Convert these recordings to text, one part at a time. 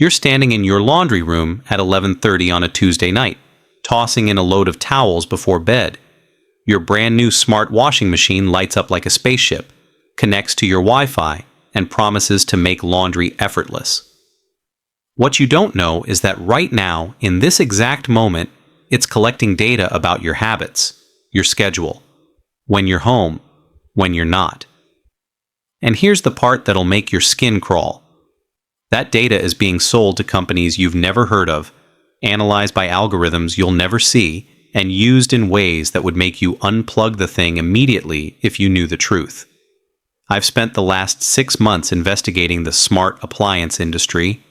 You're standing in your laundry room at 11:30 on a Tuesday night, tossing in a load of towels before bed. Your brand new smart washing machine lights up like a spaceship, connects to your Wi-Fi, and promises to make laundry effortless. What you don't know is that right now, in this exact moment, it's collecting data about your habits, your schedule, when you're home, when you're not. And here's the part that'll make your skin crawl. That data is being sold to companies you've never heard of, analyzed by algorithms you'll never see, and used in ways that would make you unplug the thing immediately if you knew the truth. I've spent the last 6 months investigating the smart appliance industry,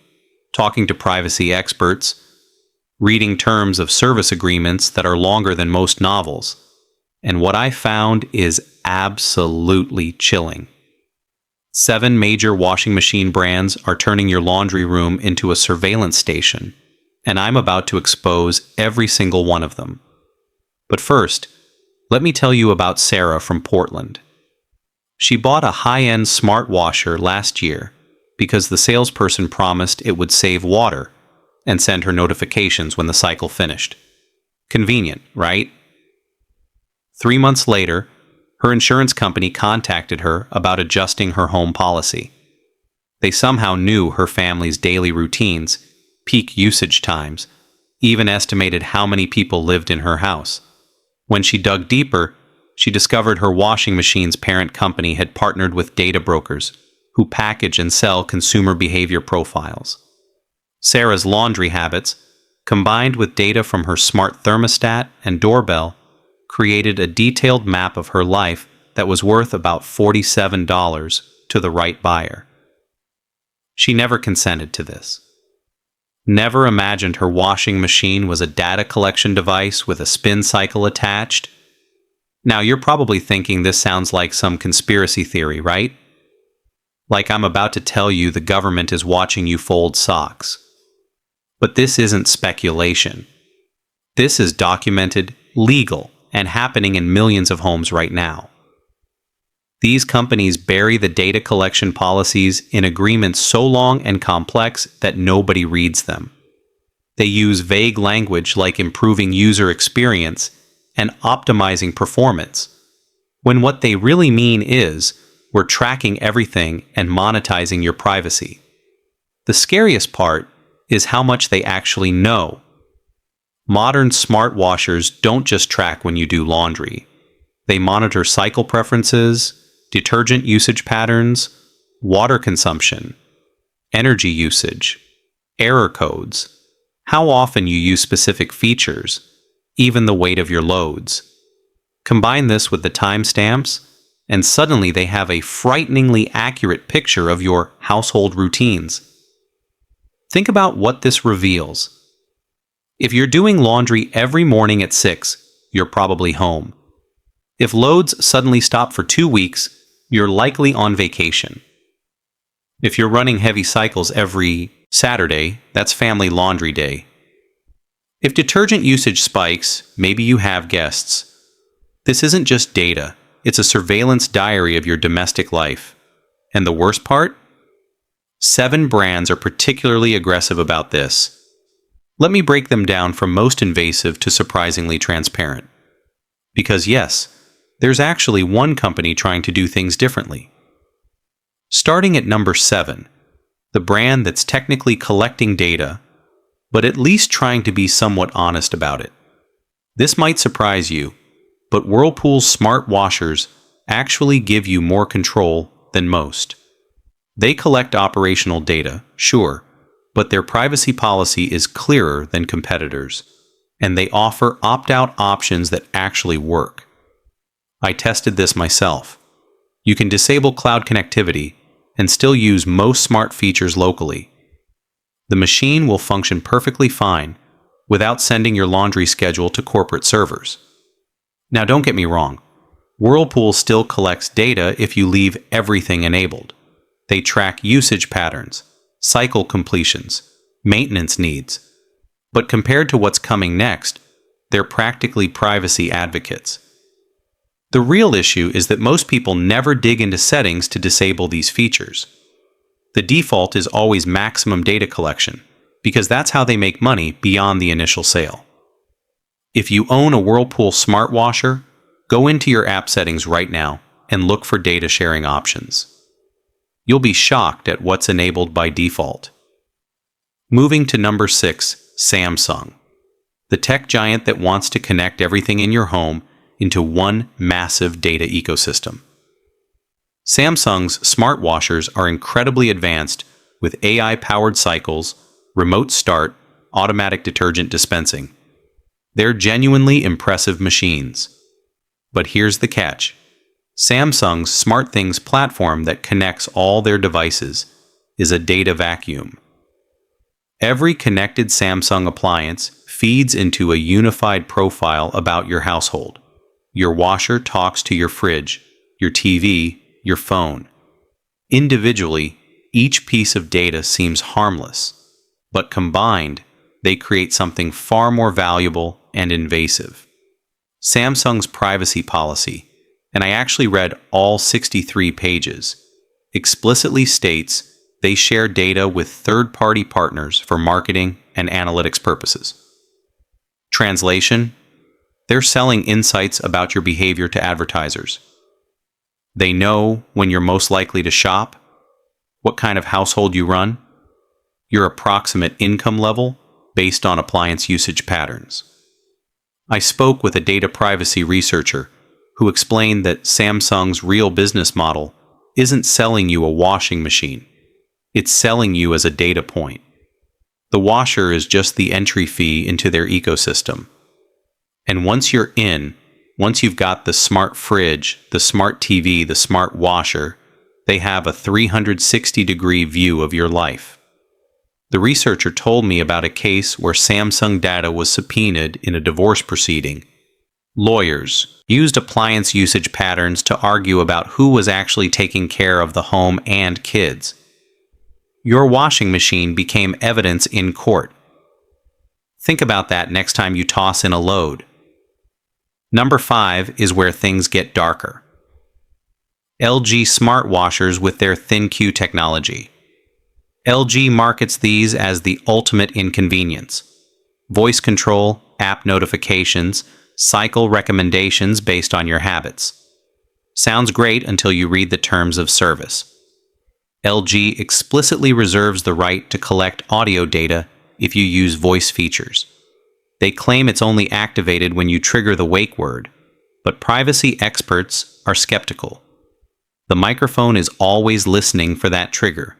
talking to privacy experts, reading terms of service agreements that are longer than most novels, and what I found is absolutely chilling. 7 major washing machine brands are turning your laundry room into a surveillance station, and I'm about to expose every single one of them. But first, let me tell you about Sarah from Portland. She bought a high-end smart washer last year because the salesperson promised it would save water and send her notifications when the cycle finished. Convenient, right? 3 months later, her insurance company contacted her about adjusting her home policy. They somehow knew her family's daily routines, peak usage times, even estimated how many people lived in her house. When she dug deeper, she discovered her washing machine's parent company had partnered with data brokers who package and sell consumer behavior profiles. Sarah's laundry habits, combined with data from her smart thermostat and doorbell, created a detailed map of her life that was worth about $47 to the right buyer. She never consented to this. Never imagined her washing machine was a data collection device with a spin cycle attached. Now you're probably thinking this sounds like some conspiracy theory, right? Like I'm about to tell you the government is watching you fold socks. But this isn't speculation. This is documented, legal, and happening in millions of homes right now. These companies bury the data collection policies in agreements so long and complex that nobody reads them. They use vague language like improving user experience and optimizing performance, when what they really mean is, we're tracking everything and monetizing your privacy. The scariest part is how much they actually know. Modern smart washers don't just track when you do laundry. They monitor cycle preferences, detergent usage patterns, water consumption, energy usage, error codes, how often you use specific features, even the weight of your loads. Combine this with the timestamps, and suddenly they have a frighteningly accurate picture of your household routines. Think about what this reveals. If you're doing laundry every morning at 6, you're probably home. If loads suddenly stop for 2 weeks, you're likely on vacation. If you're running heavy cycles every Saturday, that's family laundry day. If detergent usage spikes, maybe you have guests. This isn't just data, it's a surveillance diary of your domestic life. And the worst part? 7 brands are particularly aggressive about this. Let me break them down from most invasive to surprisingly transparent. Because yes, there's actually one company trying to do things differently. Starting at number 7, the brand that's technically collecting data, but at least trying to be somewhat honest about it. This might surprise you, but Whirlpool's smart washers actually give you more control than most. They collect operational data, sure, but their privacy policy is clearer than competitors, and they offer opt-out options that actually work. I tested this myself. You can disable cloud connectivity and still use most smart features locally. The machine will function perfectly fine without sending your laundry schedule to corporate servers. Now don't get me wrong, Whirlpool still collects data if you leave everything enabled. They track usage patterns, cycle completions, maintenance needs. But compared to what's coming next, they're practically privacy advocates. The real issue is that most people never dig into settings to disable these features. The default is always maximum data collection, because that's how they make money beyond the initial sale. If you own a Whirlpool smart washer, go into your app settings right now and look for data sharing options. You'll be shocked at what's enabled by default. Moving to number 6, Samsung, the tech giant that wants to connect everything in your home into one massive data ecosystem. Samsung's smart washers are incredibly advanced with AI-powered cycles, remote start, automatic detergent dispensing. They're genuinely impressive machines. But here's the catch. Samsung's SmartThings platform that connects all their devices is a data vacuum. Every connected Samsung appliance feeds into a unified profile about your household. Your washer talks to your fridge, your TV, your phone. Individually, each piece of data seems harmless, but combined, they create something far more valuable and invasive. Samsung's privacy policy, and I actually read all 63 pages, explicitly states they share data with third-party partners for marketing and analytics purposes. Translation: they're selling insights about your behavior to advertisers. They know when you're most likely to shop, what kind of household you run, your approximate income level based on appliance usage patterns. I spoke with a data privacy researcher who explained that Samsung's real business model isn't selling you a washing machine. It's selling you as a data point. The washer is just the entry fee into their ecosystem. And once you're in, once you've got the smart fridge, the smart TV, the smart washer, they have a 360-degree view of your life. The researcher told me about a case where Samsung data was subpoenaed in a divorce proceeding. Lawyers used appliance usage patterns to argue about who was actually taking care of the home and kids. Your washing machine became evidence in court. Think about that next time you toss in a load. Number 5 is where things get darker. LG smart washers with their ThinQ technology. LG markets these as the ultimate inconvenience. Voice control, app notifications, cycle recommendations based on your habits. Sounds great until you read the terms of service. LG explicitly reserves the right to collect audio data if you use voice features. They claim it's only activated when you trigger the wake word, but privacy experts are skeptical. The microphone is always listening for that trigger,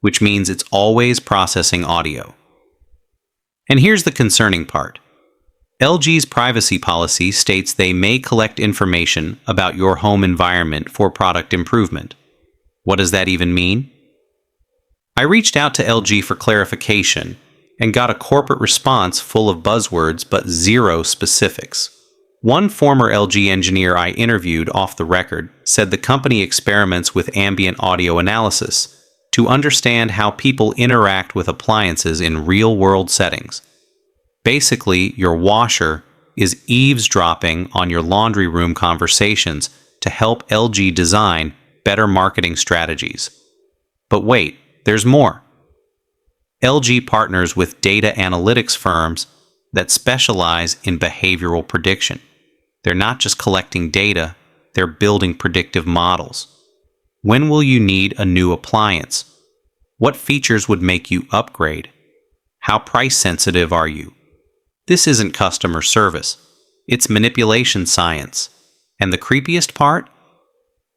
which means it's always processing audio. And here's the concerning part. LG's privacy policy states they may collect information about your home environment for product improvement. What does that even mean? I reached out to LG for clarification and got a corporate response full of buzzwords but zero specifics. One former LG engineer I interviewed off the record said the company experiments with ambient audio analysis to understand how people interact with appliances in real-world settings. Basically, your washer is eavesdropping on your laundry room conversations to help LG design better marketing strategies. But wait, there's more. LG partners with data analytics firms that specialize in behavioral prediction. They're not just collecting data, they're building predictive models. When will you need a new appliance? What features would make you upgrade? How price sensitive are you? This isn't customer service. It's manipulation science. And the creepiest part?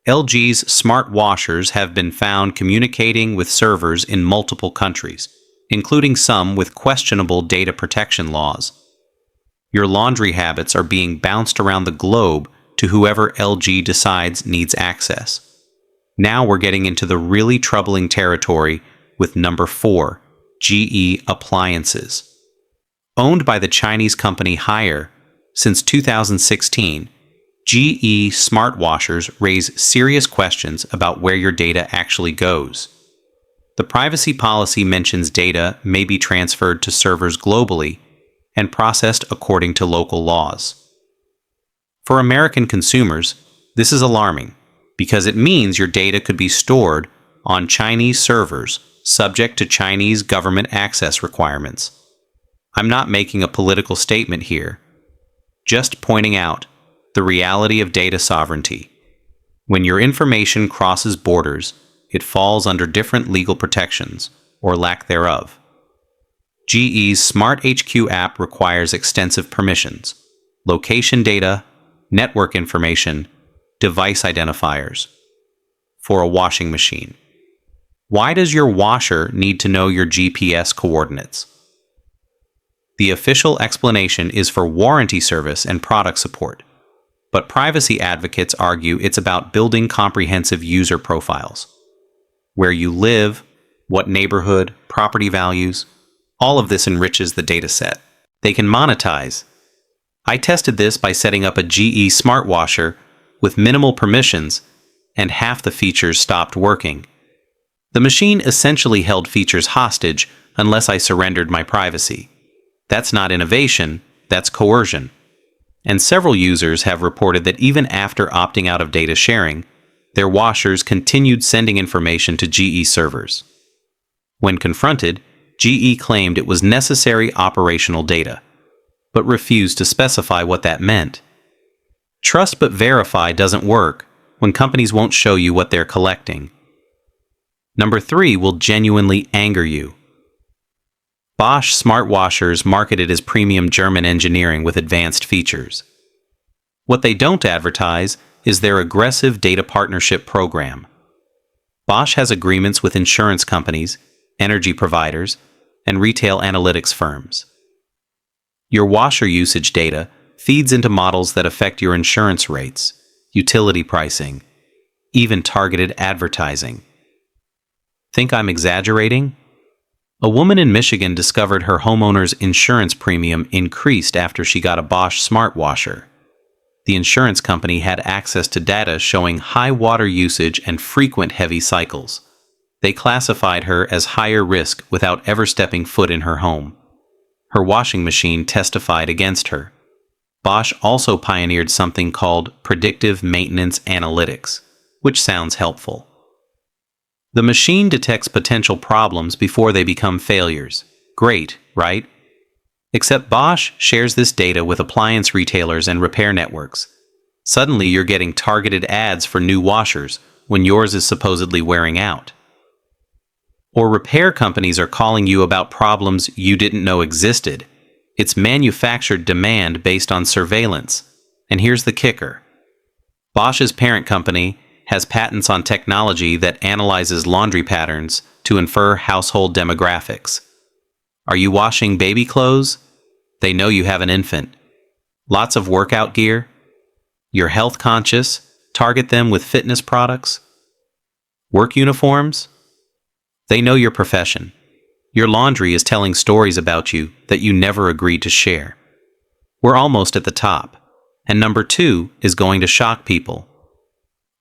LG's smart washers have been found communicating with servers in multiple countries, including some with questionable data protection laws. Your laundry habits are being bounced around the globe to whoever LG decides needs access. Now we're getting into the really troubling territory with number 4, GE Appliances. Owned by the Chinese company Haier, since 2016, GE smart washers raise serious questions about where your data actually goes. The privacy policy mentions data may be transferred to servers globally and processed according to local laws. For American consumers, this is alarming because it means your data could be stored on Chinese servers, subject to Chinese government access requirements. I'm not making a political statement here, just pointing out the reality of data sovereignty. When your information crosses borders, it falls under different legal protections, or lack thereof. GE's Smart HQ app requires extensive permissions, location data, network information, device identifiers. For a washing machine. Why does your washer need to know your GPS coordinates? The official explanation is for warranty service and product support, but privacy advocates argue it's about building comprehensive user profiles. Where you live, what neighborhood, property values, all of this enriches the dataset. They can monetize. I tested this by setting up a GE smart washer with minimal permissions, and half the features stopped working. The machine essentially held features hostage unless I surrendered my privacy. That's not innovation, that's coercion. And several users have reported that even after opting out of data sharing, their washers continued sending information to GE servers. When confronted, GE claimed it was necessary operational data, but refused to specify what that meant. Trust but verify doesn't work when companies won't show you what they're collecting. Number 3 will genuinely anger you. Bosch smart washers marketed as premium German engineering with advanced features. What they don't advertise is their aggressive data partnership program. Bosch has agreements with insurance companies, energy providers, and retail analytics firms. Your washer usage data feeds into models that affect your insurance rates, utility pricing, even targeted advertising. Think I'm exaggerating? A woman in Michigan discovered her homeowner's insurance premium increased after she got a Bosch smart washer. The insurance company had access to data showing high water usage and frequent heavy cycles. They classified her as higher risk without ever stepping foot in her home. Her washing machine testified against her. Bosch also pioneered something called predictive maintenance analytics, which sounds helpful. The machine detects potential problems before they become failures. Great, right? Except Bosch shares this data with appliance retailers and repair networks. Suddenly you're getting targeted ads for new washers when yours is supposedly wearing out. Or repair companies are calling you about problems you didn't know existed. It's manufactured demand based on surveillance. And here's the kicker. Bosch's parent company has patents on technology that analyzes laundry patterns to infer household demographics. Are you washing baby clothes? They know you have an infant. Lots of workout gear? You're health conscious? Target them with fitness products? Work uniforms? They know your profession. Your laundry is telling stories about you that you never agreed to share. We're almost at the top. And number 2 is going to shock people.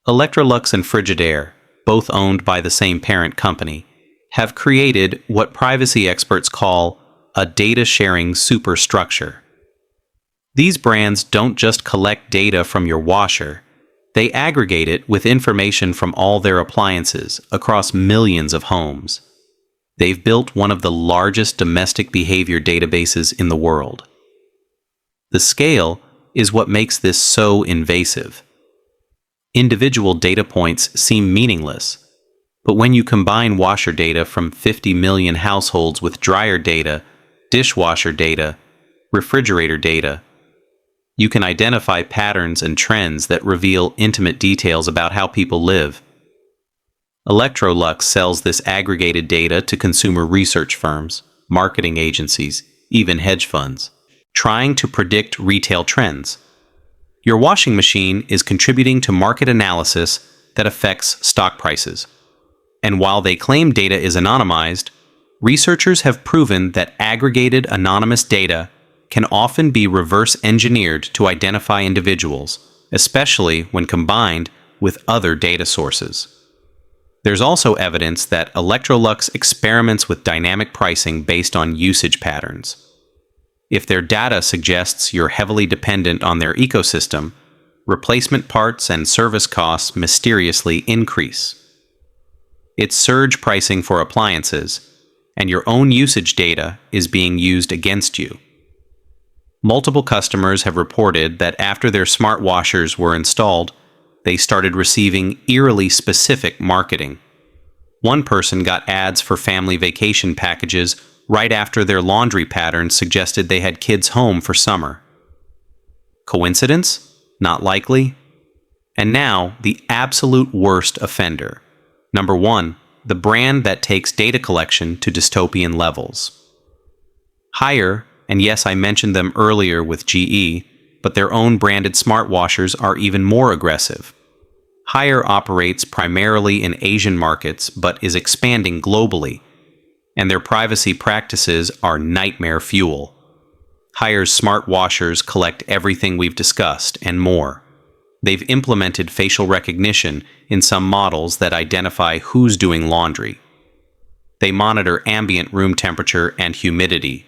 Electrolux and Frigidaire, both owned by the same parent company, have created what privacy experts call a data-sharing superstructure. These brands don't just collect data from your washer, they aggregate it with information from all their appliances across millions of homes. They've built one of the largest domestic behavior databases in the world. The scale is what makes this so invasive. Individual data points seem meaningless, but when you combine washer data from 50 million households with dryer data, dishwasher data, refrigerator data, you can identify patterns and trends that reveal intimate details about how people live. Electrolux sells this aggregated data to consumer research firms, marketing agencies, even hedge funds, trying to predict retail trends. Your washing machine is contributing to market analysis that affects stock prices. And while they claim data is anonymized, researchers have proven that aggregated anonymous data can often be reverse engineered to identify individuals, especially when combined with other data sources. There's also evidence that Electrolux experiments with dynamic pricing based on usage patterns. If their data suggests you're heavily dependent on their ecosystem, replacement parts and service costs mysteriously increase. It's surge pricing for appliances, and your own usage data is being used against you. Multiple customers have reported that after their smart washers were installed, they started receiving eerily specific marketing. One person got ads for family vacation packages right after their laundry patterns suggested they had kids home for summer. Coincidence? Not likely. And now, the absolute worst offender. Number 1, the brand that takes data collection to dystopian levels. Haier, and yes, I mentioned them earlier with GE, but their own branded smart washers are even more aggressive. Haier operates primarily in Asian markets, but is expanding globally, and their privacy practices are nightmare fuel. Haier's smart washers collect everything we've discussed and more. They've implemented facial recognition in some models that identify who's doing laundry. They monitor ambient room temperature and humidity.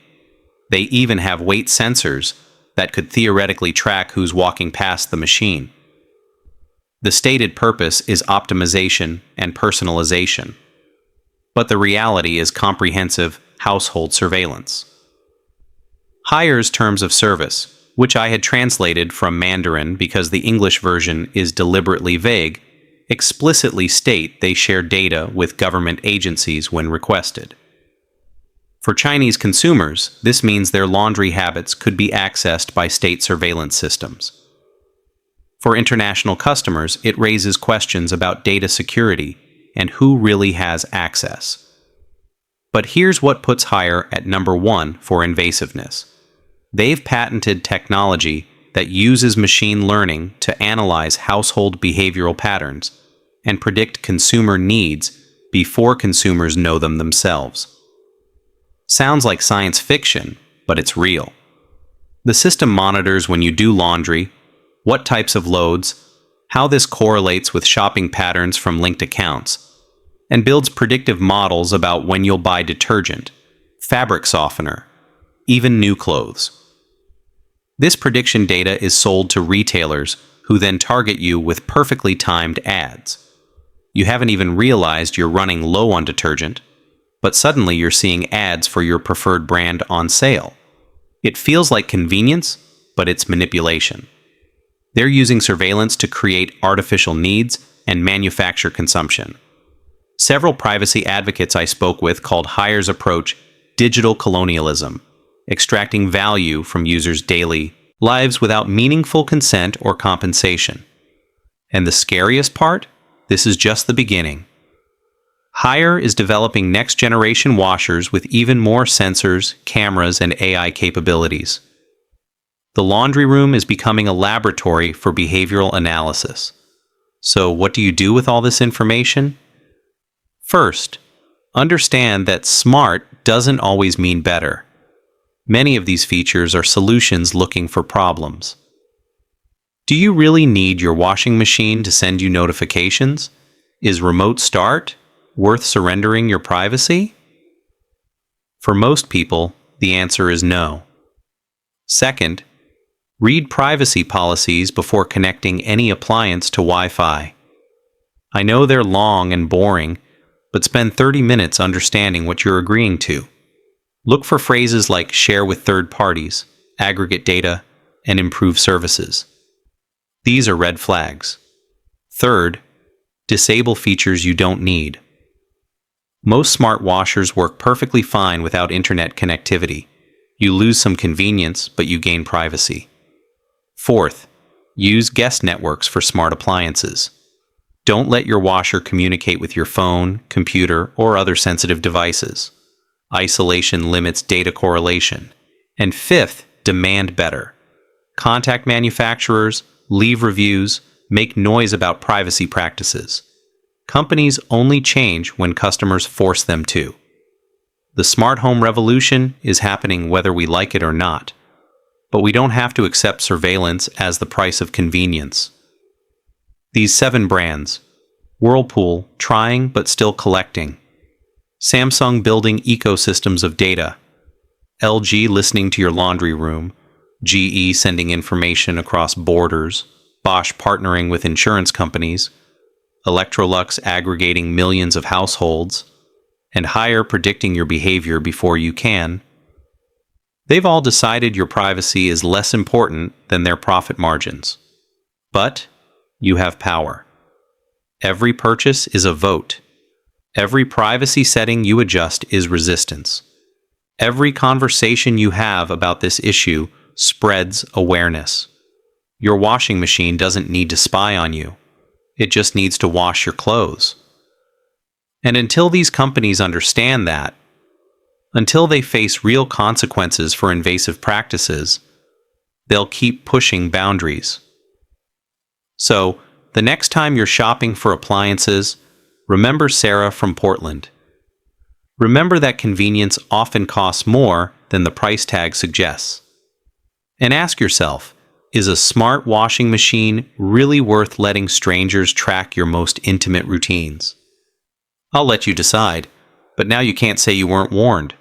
They even have weight sensors that could theoretically track who's walking past the machine. The stated purpose is optimization and personalization, but the reality is comprehensive household surveillance. Haier's terms of service, which I had translated from Mandarin because the English version is deliberately vague, explicitly state they share data with government agencies when requested. For Chinese consumers, this means their laundry habits could be accessed by state surveillance systems. For international customers, it raises questions about data security and who really has access. But here's what puts Haier at number 1 for invasiveness. They've patented technology that uses machine learning to analyze household behavioral patterns and predict consumer needs before consumers know them themselves. Sounds like science fiction, but it's real. The system monitors when you do laundry, what types of loads, how this correlates with shopping patterns from linked accounts, and builds predictive models about when you'll buy detergent, fabric softener, even new clothes. This prediction data is sold to retailers who then target you with perfectly timed ads. You haven't even realized you're running low on detergent, but suddenly you're seeing ads for your preferred brand on sale. It feels like convenience, but it's manipulation. They're using surveillance to create artificial needs and manufacture consumption. Several privacy advocates I spoke with called Haier's approach digital colonialism, extracting value from users' daily lives without meaningful consent or compensation. And the scariest part? This is just the beginning. Haier is developing next-generation washers with even more sensors, cameras, and AI capabilities. The laundry room is becoming a laboratory for behavioral analysis. So what do you do with all this information? First, understand that smart doesn't always mean better. Many of these features are solutions looking for problems. Do you really need your washing machine to send you notifications? Is remote start worth surrendering your privacy? For most people, the answer is no. Second, read privacy policies before connecting any appliance to Wi-Fi. I know they're long and boring, but spend 30 minutes understanding what you're agreeing to. Look for phrases like share with third parties, aggregate data, and improve services. These are red flags. Third, disable features you don't need. Most smart washers work perfectly fine without internet connectivity. You lose some convenience, but you gain privacy. Fourth, use guest networks for smart appliances. Don't let your washer communicate with your phone, computer, or other sensitive devices. Isolation limits data correlation. And fifth, demand better. Contact manufacturers, leave reviews, make noise about privacy practices. Companies only change when customers force them to. The smart home revolution is happening whether we like it or not. But we don't have to accept surveillance as the price of convenience. These 7 brands: Whirlpool trying but still collecting, Samsung building ecosystems of data, LG listening to your laundry room, GE sending information across borders, Bosch partnering with insurance companies, Electrolux aggregating millions of households, and Hire predicting your behavior before you can. They've all decided your privacy is less important than their profit margins. But you have power. Every purchase is a vote. Every privacy setting you adjust is resistance. Every conversation you have about this issue spreads awareness. Your washing machine doesn't need to spy on you. It just needs to wash your clothes. And until these companies understand that, until they face real consequences for invasive practices, they'll keep pushing boundaries. So, the next time you're shopping for appliances, remember Sarah from Portland. Remember that convenience often costs more than the price tag suggests. And ask yourself, is a smart washing machine really worth letting strangers track your most intimate routines? I'll let you decide, but now you can't say you weren't warned.